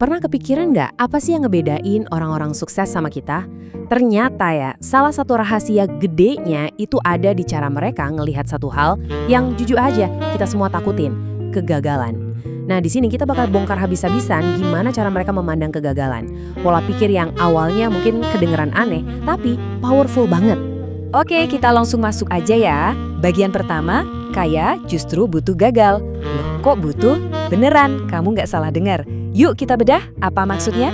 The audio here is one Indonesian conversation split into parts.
Pernah kepikiran nggak apa sih yang ngebedain orang-orang sukses sama kita? Ternyata ya, salah satu rahasia gedenya itu ada di cara mereka ngelihat satu hal yang jujur aja kita semua takutin, kegagalan. Nah, di sini kita bakal bongkar habis-habisan gimana cara mereka memandang kegagalan. Pola pikir yang awalnya mungkin kedengeran aneh, tapi powerful banget. Oke, kita langsung masuk aja ya. Bagian pertama, kaya justru butuh gagal. Loh, kok butuh? Beneran, kamu nggak salah dengar. Yuk kita bedah, apa maksudnya?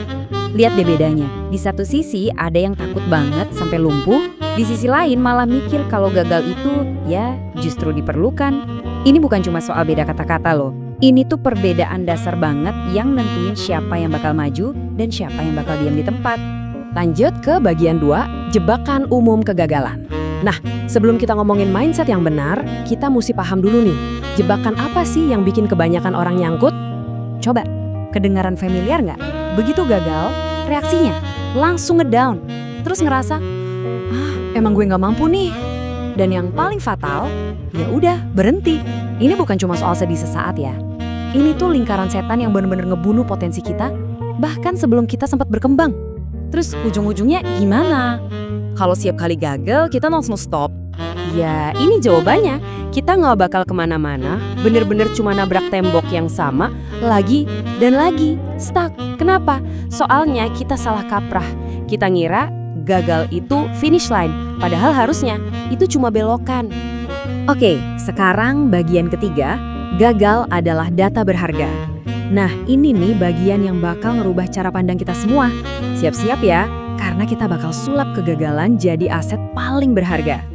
Lihat deh bedanya. Di satu sisi ada yang takut banget sampai lumpuh, di sisi lain malah mikir kalau gagal itu ya justru diperlukan. Ini bukan cuma soal beda kata-kata loh. Ini tuh perbedaan dasar banget yang nentuin siapa yang bakal maju dan siapa yang bakal diam di tempat. Lanjut ke bagian 2, jebakan umum kegagalan. Nah, sebelum kita ngomongin mindset yang benar, kita mesti paham dulu nih, jebakan apa sih yang bikin kebanyakan orang nyangkut? Coba, kedengaran familiar nggak? Begitu gagal, reaksinya langsung ngedown. Terus ngerasa, emang gue nggak mampu nih. Dan yang paling fatal, ya udah berhenti. Ini bukan cuma soal sedih sesaat ya. Ini tuh lingkaran setan yang bener-bener ngebunuh potensi kita, bahkan sebelum kita sempat berkembang. Terus ujung-ujungnya gimana? Kalau setiap kali gagal, kita langsung stop. Ya, ini jawabannya. Kita nggak bakal kemana-mana, bener-bener cuma nabrak tembok yang sama, lagi dan lagi, stuck. Kenapa? Soalnya kita salah kaprah. Kita ngira gagal itu finish line, padahal harusnya itu cuma belokan. Oke, sekarang bagian ketiga, gagal adalah data berharga. Nah, ini nih bagian yang bakal ngerubah cara pandang kita semua. Siap-siap ya, karena kita bakal sulap kegagalan jadi aset paling berharga.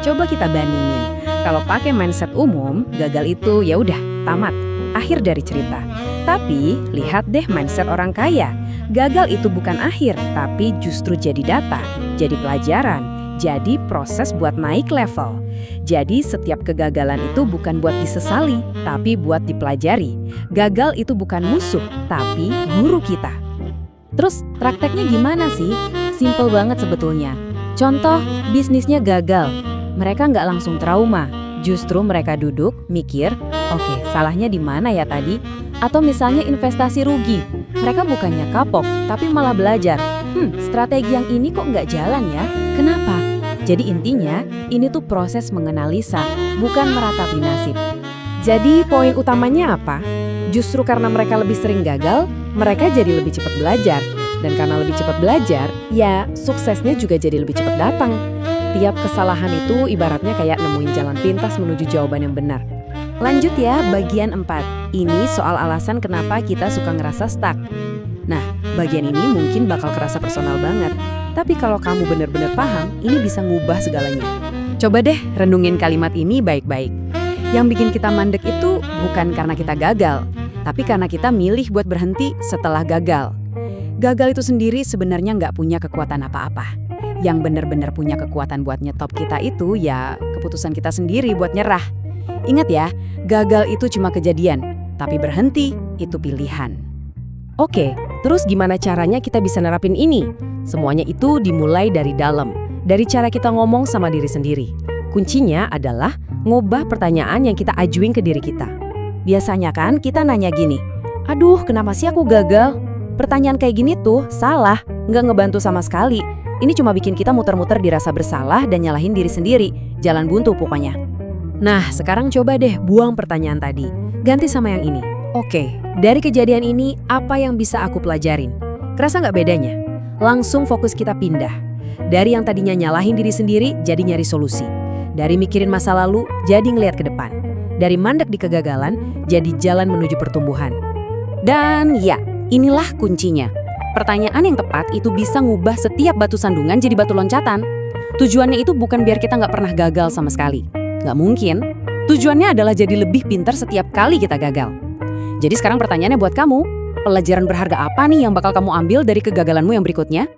Coba kita bandingin. Kalau pakai mindset umum, gagal itu ya udah tamat, akhir dari cerita. Tapi lihat deh mindset orang kaya. Gagal itu bukan akhir, tapi justru jadi data, jadi pelajaran, jadi proses buat naik level. Jadi setiap kegagalan itu bukan buat disesali, tapi buat dipelajari. Gagal itu bukan musuh, tapi guru kita. Terus prakteknya gimana sih? Simple banget sebetulnya. Contoh, bisnisnya gagal. Mereka nggak langsung trauma. Justru mereka duduk, mikir, oke, salahnya di mana ya tadi? Atau misalnya investasi rugi. Mereka bukannya kapok, tapi malah belajar. Strategi yang ini kok nggak jalan ya? Kenapa? Jadi intinya, ini tuh proses menganalisa, bukan meratapi nasib. Jadi poin utamanya apa? Justru karena mereka lebih sering gagal, mereka jadi lebih cepat belajar. Dan karena lebih cepat belajar, ya suksesnya juga jadi lebih cepat datang. Tiap kesalahan itu ibaratnya kayak nemuin jalan pintas menuju jawaban yang benar. Lanjut ya, bagian 4. Ini soal alasan kenapa kita suka ngerasa stuck. Nah, bagian ini mungkin bakal kerasa personal banget. Tapi kalau kamu benar-benar paham, ini bisa ngubah segalanya. Coba deh renungin kalimat ini baik-baik. Yang bikin kita mandek itu bukan karena kita gagal, tapi karena kita milih buat berhenti setelah gagal. Gagal itu sendiri sebenarnya nggak punya kekuatan apa-apa. Yang benar-benar punya kekuatan buat nyetop kita itu ya keputusan kita sendiri buat nyerah. Ingat ya, gagal itu cuma kejadian, tapi berhenti itu pilihan. Oke, terus gimana caranya kita bisa nerapin ini? Semuanya itu dimulai dari dalam, dari cara kita ngomong sama diri sendiri. Kuncinya adalah ngubah pertanyaan yang kita ajuin ke diri kita. Biasanya kan kita nanya gini, aduh kenapa sih aku gagal? Pertanyaan kayak gini tuh salah, nggak ngebantu sama sekali. Ini cuma bikin kita muter-muter dirasa bersalah dan nyalahin diri sendiri. Jalan buntu pokoknya. Nah, sekarang coba deh buang pertanyaan tadi. Ganti sama yang ini. Oke, dari kejadian ini apa yang bisa aku pelajarin? Kerasa nggak bedanya? Langsung fokus kita pindah. Dari yang tadinya nyalahin diri sendiri, jadi nyari solusi. Dari mikirin masa lalu, jadi ngeliat ke depan. Dari mandek di kegagalan, jadi jalan menuju pertumbuhan. Dan ya, inilah kuncinya. Pertanyaan yang tepat itu bisa ngubah setiap batu sandungan jadi batu loncatan. Tujuannya itu bukan biar kita nggak pernah gagal sama sekali. Nggak mungkin. Tujuannya adalah jadi lebih pintar setiap kali kita gagal. Jadi sekarang pertanyaannya buat kamu, pelajaran berharga apa nih yang bakal kamu ambil dari kegagalanmu yang berikutnya?